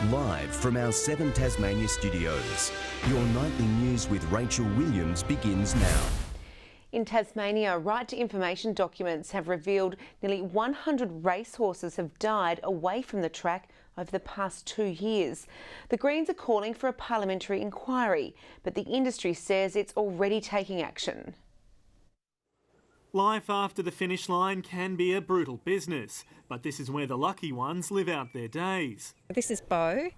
Live from our 7 Tasmania studios, your nightly news with Rachel Williams begins now. In Tasmania, right to information documents have revealed nearly 100 racehorses have died away from the track over the past 2 years. The Greens are calling for a parliamentary inquiry, but the industry says it's already taking action. Life after the finish line can be a brutal business, but this is where the lucky ones live out their days. This is Beau.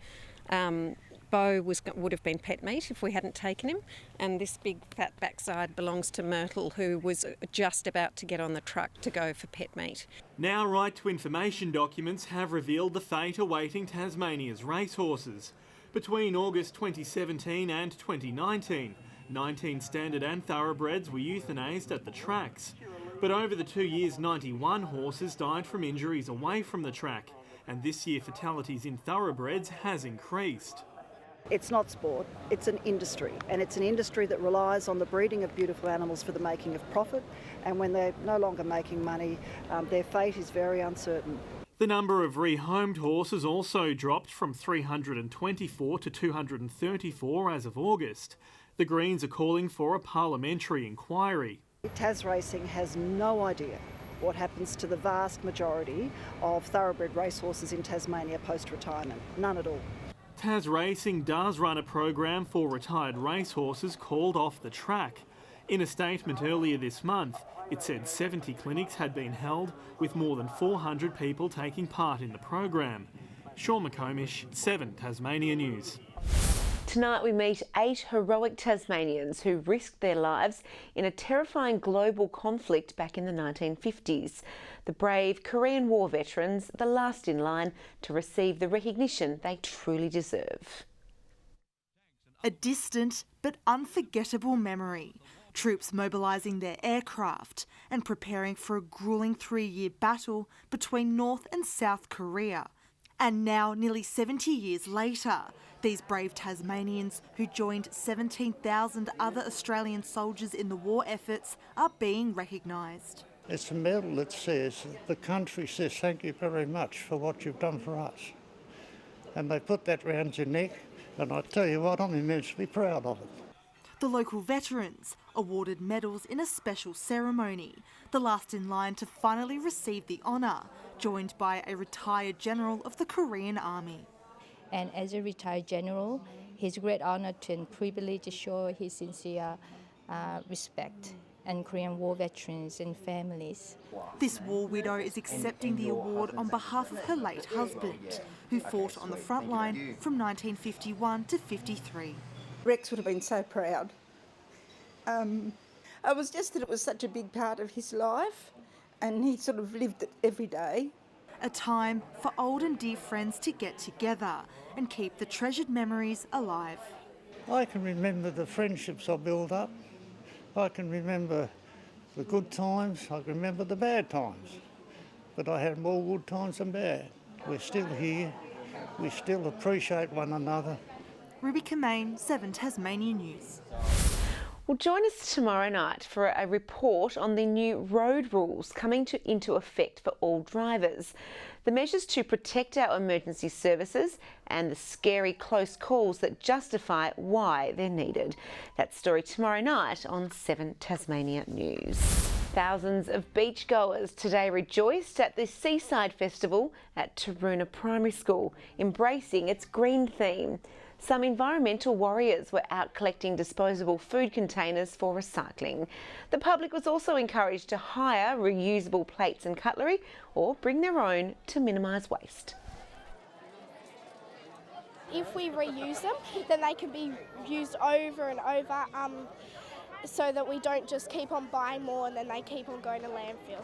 Beau would have been pet meat if we hadn't taken him, and this big fat backside belongs to Myrtle, who was just about to get on the truck to go for pet meat. Now right to information documents have revealed the fate awaiting Tasmania's racehorses. Between August 2017 and 2019, 19 standard and thoroughbreds were euthanised at the tracks. But over the 2 years, 91 horses died from injuries away from the track, and this year fatalities in thoroughbreds has increased. It's not sport, it's an industry, and it's an industry that relies on the breeding of beautiful animals for the making of profit, and when they're no longer making money, their fate is very uncertain. The number of rehomed horses also dropped from 324 to 234 as of August. The Greens are calling for a parliamentary inquiry. Tas Racing has no idea what happens to the vast majority of thoroughbred racehorses in Tasmania post-retirement. None at all. Tas Racing does run a program for retired racehorses called Off the Track. In a statement earlier this month, it said 70 clinics had been held with more than 400 people taking part in the program. Sean McComish, 7 Tasmania News. Tonight we meet 8 heroic Tasmanians who risked their lives in a terrifying global conflict back in the 1950s. The brave Korean War veterans, the last in line to receive the recognition they truly deserve. A distant but unforgettable memory. Troops mobilising their aircraft and preparing for a gruelling 3-year battle between North and South Korea. And now, nearly 70 years later, these brave Tasmanians who joined 17,000 other Australian soldiers in the war efforts are being recognised. It's a medal that says, the country says thank you very much for what you've done for us. And they put that round your neck, and I tell you what, I'm immensely proud of it. The local veterans awarded medals in a special ceremony, the last in line to finally receive the honour, joined by a retired general of the Korean Army. And as a retired general, it's a great honour and privilege to show his sincere respect and Korean War veterans and families. This war widow is accepting the award on behalf of her late husband, who fought on the front line from 1951 to 53. Rex would have been so proud. I was just that it was such a big part of his life, and he sort of lived it every day. A time for old and dear friends to get together and keep the treasured memories alive. I can remember the friendships I built up. I can remember the good times, I can remember the bad times. But I had more good times than bad. We're still here, we still appreciate one another. Ruby Kamain, 7 Tasmania News. Well, join us tomorrow night for a report on the new road rules coming into effect for all drivers. The measures to protect our emergency services and the scary close calls that justify why they're needed. That story tomorrow night on 7 Tasmania News. Thousands of beachgoers today rejoiced at the Seaside Festival at Taroona Primary School, embracing its green theme. Some environmental warriors were out collecting disposable food containers for recycling. The public was also encouraged to hire reusable plates and cutlery or bring their own to minimise waste. If we reuse them, then they can be used over and over so that we don't just keep on buying more and then they keep on going to landfill.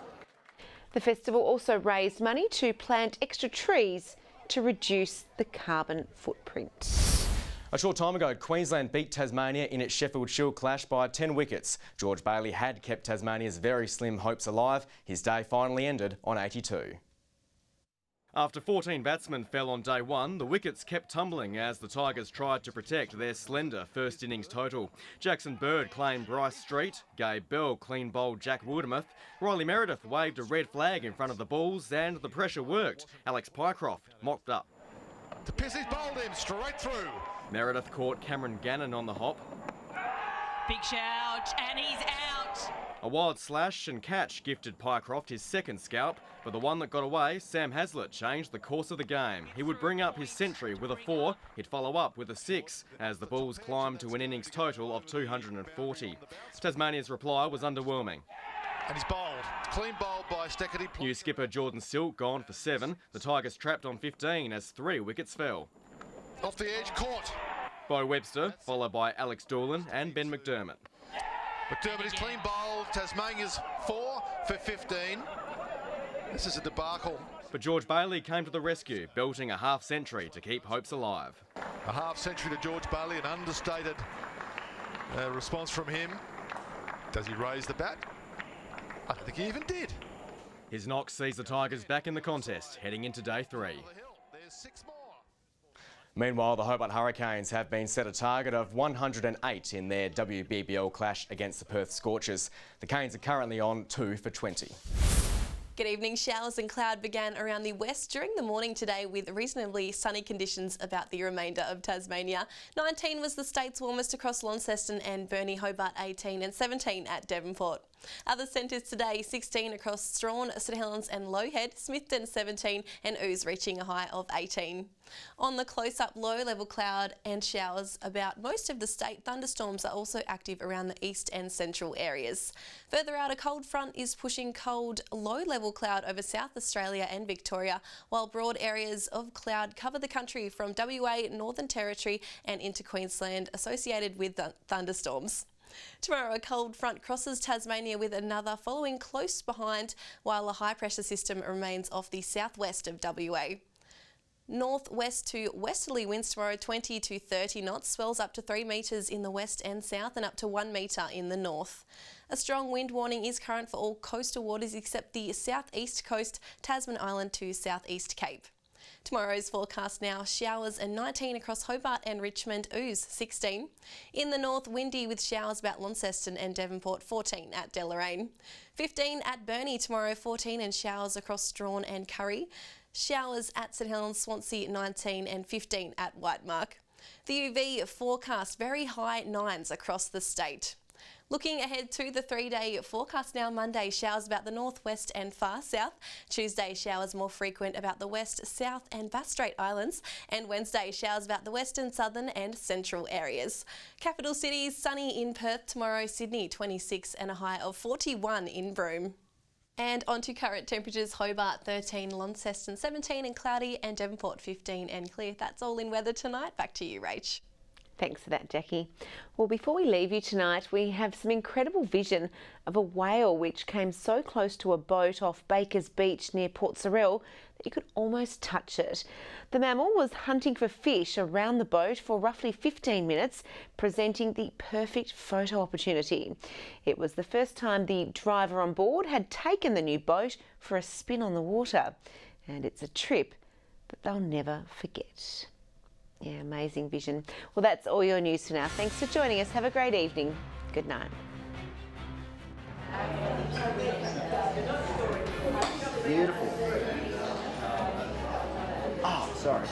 The festival also raised money to plant extra trees to reduce the carbon footprint. A short time ago, Queensland beat Tasmania in its Sheffield Shield clash by 10 wickets. George Bailey had kept Tasmania's very slim hopes alive. His day finally ended on 82. After 14 batsmen fell on day one, the wickets kept tumbling as the Tigers tried to protect their slender first innings total. Jackson Bird claimed Bryce Street, Gabe Bell clean bowled Jack Woodemuth, Riley Meredith waved a red flag in front of the Bulls and the pressure worked. Alex Pycroft mocked up. To Pissie's bowled him straight through. Meredith caught Cameron Gannon on the hop. Big shout, and he's out. A wild slash and catch gifted Pycroft his second scalp, but the one that got away, Sam Hazlitt, changed the course of the game. He would bring up his century with a 4, he'd follow up with a 6, as the Bulls climbed to an innings total of 240. Tasmania's reply was underwhelming. And he's bowled. Clean bowled by Steckity. New skipper Jordan Silk gone for 7. The Tigers trapped on 15 as 3 wickets fell. Off the edge, caught. Bo Webster, followed by Alex Doolan and Ben McDermott. McDermott is clean bowled. Tasmania's 4 for 15. This is a debacle. But George Bailey came to the rescue, belting a half-century to keep hopes alive. A half-century to George Bailey, an understated response from him. Does he raise the bat? I don't think he even did. His knock sees the Tigers back in the contest, heading into day 3. There's 6 more. Meanwhile, the Hobart Hurricanes have been set a target of 108 in their WBBL clash against the Perth Scorchers. The Canes are currently on 2 for 20. Good evening. Showers and cloud began around the west during the morning today with reasonably sunny conditions about the remainder of Tasmania. 19 was the state's warmest across Launceston and Burnie, Hobart 18 and 17 at Devonport. Other centres today, 16 across Strawn, St Helens and Lowhead, Smithton 17 and Ouse reaching a high of 18. On the close-up, low-level cloud and showers about most of the state. Thunderstorms are also active around the east and central areas. Further out, a cold front is pushing cold, low-level cloud over South Australia and Victoria, while broad areas of cloud cover the country from WA, Northern Territory and into Queensland associated with thunderstorms. Tomorrow, a cold front crosses Tasmania with another following close behind, while a high-pressure system remains off the southwest of WA. Northwest to westerly winds tomorrow, 20 to 30 knots, swells up to 3 metres in the west and south and up to 1 metre in the north. A strong wind warning is current for all coastal waters except the southeast coast, Tasman Island to southeast Cape. Tomorrow's forecast now, showers and 19 across Hobart and Richmond, Ouse 16. In the north, windy with showers about Launceston and Devonport 14 at Deloraine. 15 at Burnie tomorrow, 14 and showers across Strawn and Curry. Showers at St Helens, Swansea 19 and 15 at Whitemark. The UV forecast, very high 9s across the state. Looking ahead to the 3-day forecast now, Monday showers about the northwest and far south. Tuesday showers more frequent about the west, south and Bass Strait Islands. And Wednesday showers about the western, southern and central areas. Capital cities sunny in Perth tomorrow, Sydney 26 and a high of 41 in Broome. And on to current temperatures, Hobart 13, Launceston 17 and cloudy and Devonport 15 and clear. That's all in weather tonight. Back to you, Rach. Thanks for that, Jackie. Well, before we leave you tonight, we have some incredible vision of a whale which came so close to a boat off Baker's Beach near Port Sorell that you could almost touch it. The mammal was hunting for fish around the boat for roughly 15 minutes, presenting the perfect photo opportunity. It was the first time the driver on board had taken the new boat for a spin on the water. And it's a trip that they'll never forget. Yeah, amazing vision. Well, that's all your news for now. Thanks for joining us. Have a great evening. Good night. Beautiful. Oh, sorry.